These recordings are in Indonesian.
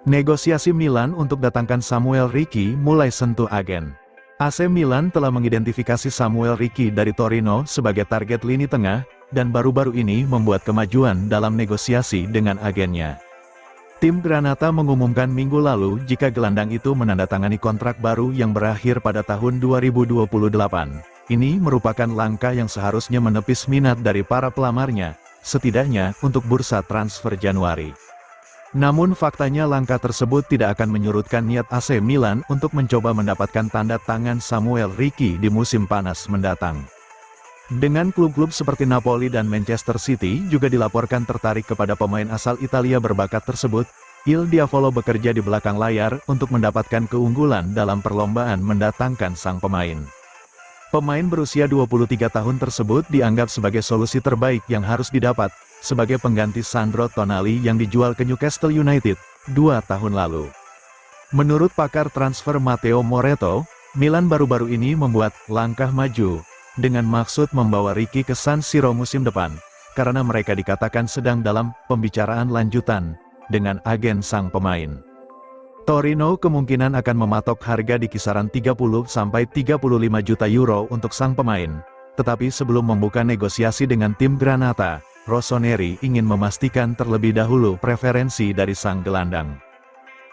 Negosiasi Milan untuk datangkan Samuel Ricci mulai sentuh agen. AC Milan telah mengidentifikasi Samuel Ricci dari Torino sebagai target lini tengah, dan baru-baru ini membuat kemajuan dalam negosiasi dengan agennya. Tim Granata mengumumkan minggu lalu jika gelandang itu menandatangani kontrak baru yang berakhir pada tahun 2028. Ini merupakan langkah yang seharusnya menepis minat dari para pelamarnya, setidaknya untuk bursa transfer Januari. Namun faktanya langkah tersebut tidak akan menyurutkan niat AC Milan untuk mencoba mendapatkan tanda tangan Samuel Ricci di musim panas mendatang. Dengan klub-klub seperti Napoli dan Manchester City juga dilaporkan tertarik kepada pemain asal Italia berbakat tersebut, Il Diavolo bekerja di belakang layar untuk mendapatkan keunggulan dalam perlombaan mendatangkan sang pemain. Pemain berusia 23 tahun tersebut dianggap sebagai solusi terbaik yang harus didapat, sebagai pengganti Sandro Tonali yang dijual ke Newcastle United 2 tahun lalu. Menurut pakar transfer Matteo Moretto, Milan baru-baru ini membuat langkah maju, dengan maksud membawa Ricci ke San Siro musim depan, karena mereka dikatakan sedang dalam pembicaraan lanjutan dengan agen sang pemain. Torino kemungkinan akan mematok harga di kisaran 30-35 juta euro untuk sang pemain, tetapi sebelum membuka negosiasi dengan tim Granata, Rossoneri ingin memastikan terlebih dahulu preferensi dari sang gelandang.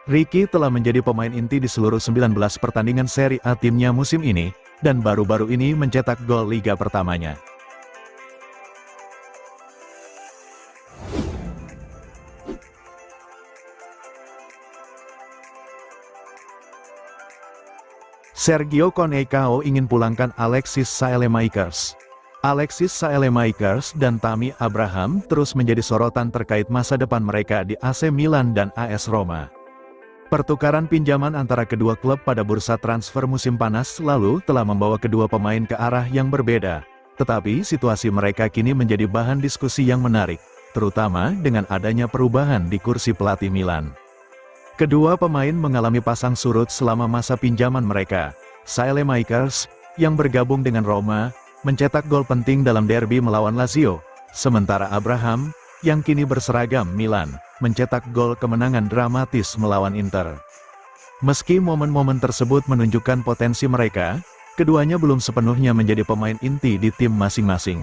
Ricci telah menjadi pemain inti di seluruh 19 pertandingan Serie A timnya musim ini, dan baru-baru ini mencetak gol liga pertamanya. Sergio Coneição ingin pulangkan Alexis Saelemaekers. Alexis Saelemaekers dan Tammy Abraham terus menjadi sorotan terkait masa depan mereka di AC Milan dan AS Roma. Pertukaran pinjaman antara kedua klub pada bursa transfer musim panas lalu telah membawa kedua pemain ke arah yang berbeda, tetapi situasi mereka kini menjadi bahan diskusi yang menarik, terutama dengan adanya perubahan di kursi pelatih Milan. Kedua pemain mengalami pasang surut selama masa pinjaman mereka. Saelemaekers, yang bergabung dengan Roma, mencetak gol penting dalam derby melawan Lazio, sementara Abraham, yang kini berseragam Milan, mencetak gol kemenangan dramatis melawan Inter. Meski momen-momen tersebut menunjukkan potensi mereka, keduanya belum sepenuhnya menjadi pemain inti di tim masing-masing.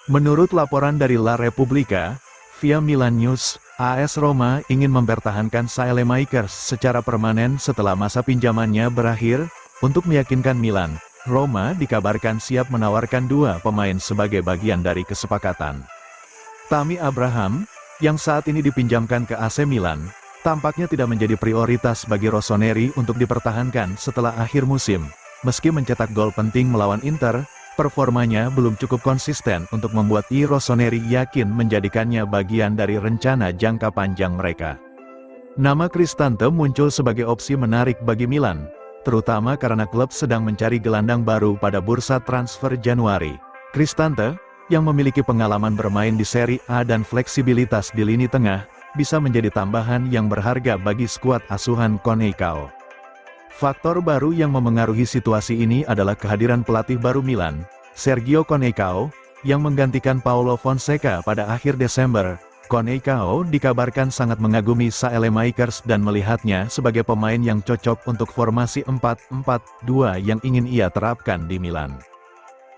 Menurut laporan dari La Repubblica, via Milan News, AS Roma ingin mempertahankan Saelemaekers secara permanen setelah masa pinjamannya berakhir. Untuk meyakinkan Milan, Roma dikabarkan siap menawarkan dua pemain sebagai bagian dari kesepakatan. Tammy Abraham, yang saat ini dipinjamkan ke AC Milan, tampaknya tidak menjadi prioritas bagi Rossoneri untuk dipertahankan setelah akhir musim. Meski mencetak gol penting melawan Inter, performanya belum cukup konsisten untuk membuat Rossoneri yakin menjadikannya bagian dari rencana jangka panjang mereka. Nama Cristante muncul sebagai opsi menarik bagi Milan, terutama karena klub sedang mencari gelandang baru pada bursa transfer Januari. Cristante, yang memiliki pengalaman bermain di Serie A dan fleksibilitas di lini tengah, bisa menjadi tambahan yang berharga bagi skuad asuhan Coneição. Faktor baru yang memengaruhi situasi ini adalah kehadiran pelatih baru Milan, Sergio Coneição, yang menggantikan Paulo Fonseca pada akhir Desember. Coneição dikabarkan sangat mengagumi Saelemaekers dan melihatnya sebagai pemain yang cocok untuk formasi 4-4-2 yang ingin ia terapkan di Milan.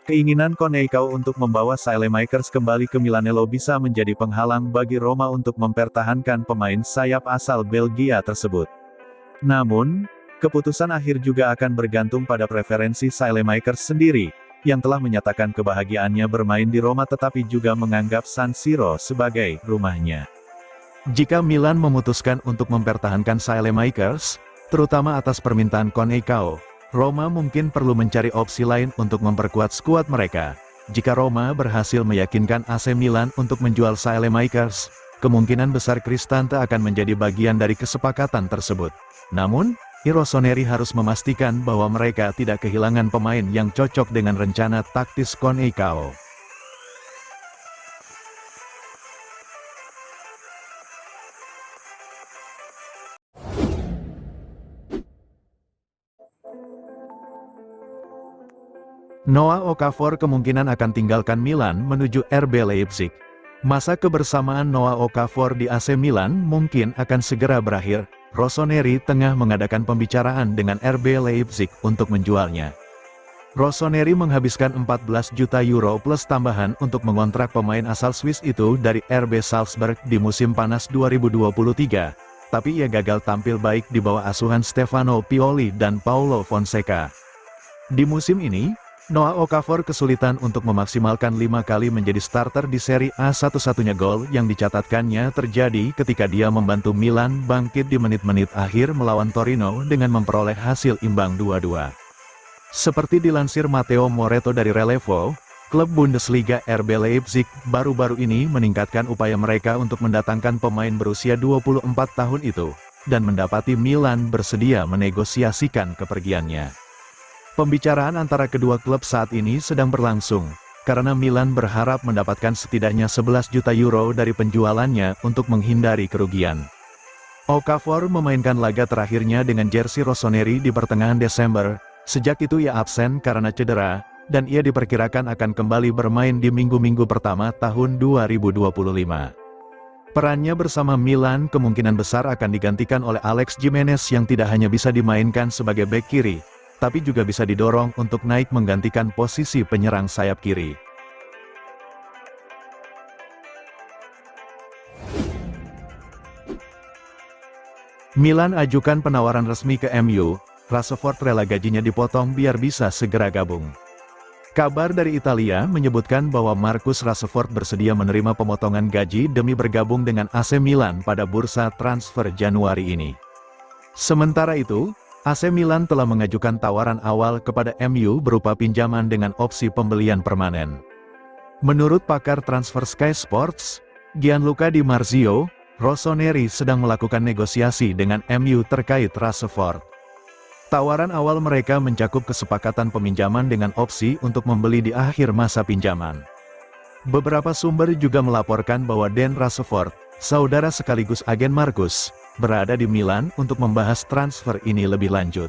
Keinginan Coneição untuk membawa Saelemaekers kembali ke Milanello bisa menjadi penghalang bagi Roma untuk mempertahankan pemain sayap asal Belgia tersebut. Namun, keputusan akhir juga akan bergantung pada preferensi Saelemaekers sendiri, yang telah menyatakan kebahagiaannya bermain di Roma tetapi juga menganggap San Siro sebagai rumahnya. Jika Milan memutuskan untuk mempertahankan Saelemaekers, terutama atas permintaan Coneição, Roma mungkin perlu mencari opsi lain untuk memperkuat skuad mereka. Jika Roma berhasil meyakinkan AC Milan untuk menjual Saelemaekers, kemungkinan besar Cristante akan menjadi bagian dari kesepakatan tersebut. Namun, Rossoneri harus memastikan bahwa mereka tidak kehilangan pemain yang cocok dengan rencana taktis Coneição. Noah Okafor kemungkinan akan tinggalkan Milan menuju RB Leipzig. Masa kebersamaan Noah Okafor di AC Milan mungkin akan segera berakhir. Rossoneri tengah mengadakan pembicaraan dengan RB Leipzig untuk menjualnya. Rossoneri menghabiskan 14 juta euro plus tambahan untuk mengontrak pemain asal Swiss itu dari RB Salzburg di musim panas 2023, tapi ia gagal tampil baik di bawah asuhan Stefano Pioli dan Paulo Fonseca. Di musim ini, Noah Okafor kesulitan untuk memaksimalkan 5 kali menjadi starter di Serie A. Satu-satunya gol yang dicatatkannya terjadi ketika dia membantu Milan bangkit di menit-menit akhir melawan Torino dengan memperoleh hasil imbang 2-2. Seperti dilansir Matteo Moretto dari Relevo, klub Bundesliga RB Leipzig baru-baru ini meningkatkan upaya mereka untuk mendatangkan pemain berusia 24 tahun itu, dan mendapati Milan bersedia menegosiasikan kepergiannya. Pembicaraan antara kedua klub saat ini sedang berlangsung, karena Milan berharap mendapatkan setidaknya 11 juta euro dari penjualannya untuk menghindari kerugian. Okafor memainkan laga terakhirnya dengan jersey Rossoneri di pertengahan Desember, sejak itu ia absen karena cedera, dan ia diperkirakan akan kembali bermain di minggu-minggu pertama tahun 2025. Perannya bersama Milan kemungkinan besar akan digantikan oleh Alex Jimenez yang tidak hanya bisa dimainkan sebagai bek kiri, tapi juga bisa didorong untuk naik menggantikan posisi penyerang sayap kiri. Milan ajukan penawaran resmi ke MU, Rashford rela gajinya dipotong biar bisa segera gabung. Kabar dari Italia menyebutkan bahwa Marcus Rashford bersedia menerima pemotongan gaji demi bergabung dengan AC Milan pada bursa transfer Januari ini. Sementara itu, AC Milan telah mengajukan tawaran awal kepada MU berupa pinjaman dengan opsi pembelian permanen. Menurut pakar transfer Sky Sports, Gianluca Di Marzio, Rossoneri sedang melakukan negosiasi dengan MU terkait Rashford. Tawaran awal mereka mencakup kesepakatan peminjaman dengan opsi untuk membeli di akhir masa pinjaman. Beberapa sumber juga melaporkan bahwa Dan Rashford, saudara sekaligus agen Marcus, berada di Milan untuk membahas transfer ini lebih lanjut.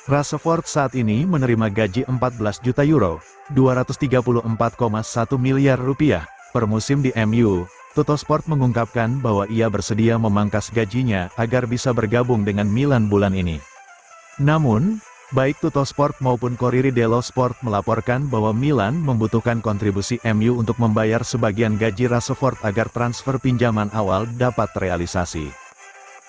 Rashford saat ini menerima gaji 14 juta euro, 234,1 miliar rupiah, per musim di MU. Tuttosport mengungkapkan bahwa ia bersedia memangkas gajinya agar bisa bergabung dengan Milan bulan ini. Namun, baik Tuttosport maupun Corriere dello Sport melaporkan bahwa Milan membutuhkan kontribusi MU untuk membayar sebagian gaji Rashford agar transfer pinjaman awal dapat terrealisasi.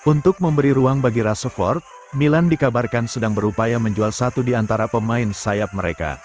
Untuk memberi ruang bagi Rashford, Milan dikabarkan sedang berupaya menjual satu di antara pemain sayap mereka.